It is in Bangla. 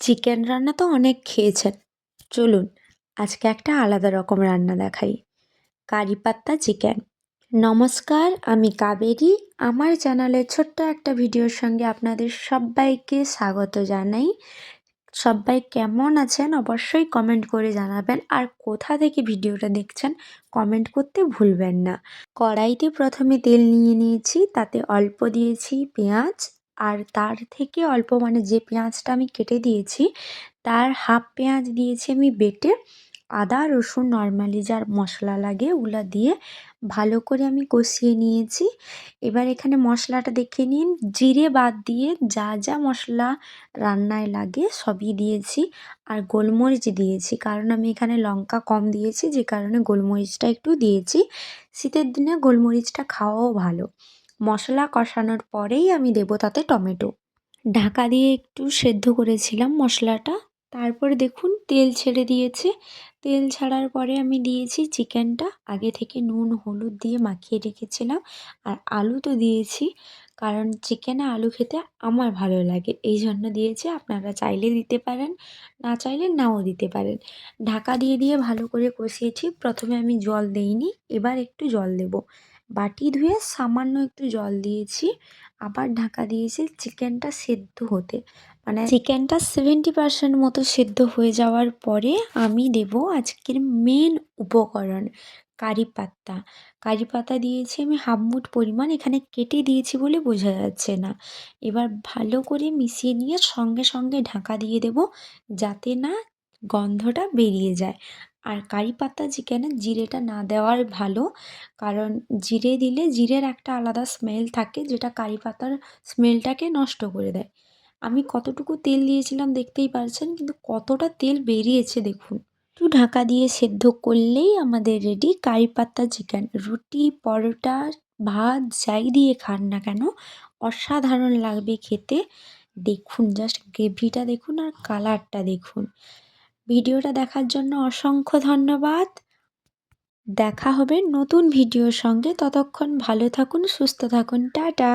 চিকেন রান্না তো অনেক খেয়েছেন। চলুন আজকে একটা আলাদা রকম রান্না দেখাই। কারি পাত্তা চিকেন। নমস্কার, আমি কাবেরী। আমার চ্যানেলের ছোট্ট একটা ভিডিওর সঙ্গে আপনাদের সব্বাইকে স্বাগত জানাই। সব্বাই কেমন আছেন অবশ্যই কমেন্ট করে জানাবেন। আর কোথা থেকে ভিডিওটা দেখছেন কমেন্ট করতে ভুলবেন না। কড়াইতে প্রথমে তেল নিয়ে নিয়েছি, তাতে অল্প দিয়েছি পেঁয়াজ। আর তার থেকে অল্প মানে যে পেঁয়াজটা আমি কেটে দিয়েছি তার হাফ পেঁয়াজ দিয়েছি আমি বেটে। আদা রসুন নর্মালি যার মশলা লাগে ওগুলো দিয়ে ভালো করে আমি কষিয়ে নিয়েছি। এবার এখানে মশলাটা দেখে নিন, জিরে বাদ দিয়ে যা যা মশলা রান্নায় লাগে সবই দিয়েছি। আর গোলমরিচ দিয়েছি, কারণ আমি এখানে লঙ্কা কম দিয়েছি যে কারণে গোলমরিচটা একটু দিয়েছি। শীতের দিনে গোলমরিচটা খাওয়াও ভালো। মশলা কষানোর পরেই আমি দেবো তাতে টমেটো। ঢাকা দিয়ে একটু সেদ্ধ করেছিলাম মশলাটা। তারপরে দেখুন তেল ছেড়ে দিয়েছে। তেল ছাড়ার পরে আমি দিয়েছি চিকেনটা, আগে থেকে নুন হলুদ দিয়ে মাখিয়ে রেখেছিলাম। আর আলু তো দিয়েছি, কারণ চিকেনে আলু খেতে আমার ভালো লাগে এই জন্য দিয়েছি। আপনারা চাইলে দিতে পারেন, না চাইলে নাও দিতে পারেন। ঢাকা দিয়ে দিয়ে ভালো করে কষিয়েছি। প্রথমে আমি জল দেইনি, এবার একটু জল দেব। বাটি ধুয়ে সামান্য একটু জল দিয়েছি, আবার ঢাকা দিয়েছি চিকেনটা সেদ্ধ হতে। মানে চিকেনটা 70% মতো সেদ্ধ হয়ে যাওয়ার পরে আমি দেব আজকের মেন উপকরণ কারি পাত্তা। কারি পাতা দিয়েছি আমি হাফ মুঠ পরিমাণ, এখানে কেটে দিয়েছি বলে বোঝা যাচ্ছে না। এবার ভালো করে মিশিয়ে নিয়ে সঙ্গে সঙ্গে ঢাকা দিয়ে দেব, যাতে না গন্ধটা বেরিয়ে যায়। আর কারি পাতা চিকেনে জিরেটা না দেওয়ার ভালো, কারণ জিরে দিলে জিরের একটা আলাদা স্মেল থাকে যেটা কারি পাতার স্মেলটাকে নষ্ট করে দেয়। আমি কতটুকু তেল দিয়েছিলাম দেখতেই পারছেন, কিন্তু কতটা তেল বেরিয়েছে দেখুন। একটু ঢাকা দিয়ে সেদ্ধ করলেই আমাদের রেডি কারি পাত্তা চিকেন। রুটি পরোটা ভাত যাই দিয়ে খান না কেন অসাধারণ লাগবে খেতে। দেখুন জাস্ট গ্রেভিটা দেখুন আর কালারটা দেখুন। ভিডিওটা দেখার জন্য অসংখ্য ধন্যবাদ। দেখা হবে নতুন ভিডিওর সঙ্গে, ততক্ষণ ভালো থাকুন সুস্থ থাকুন, টাটা।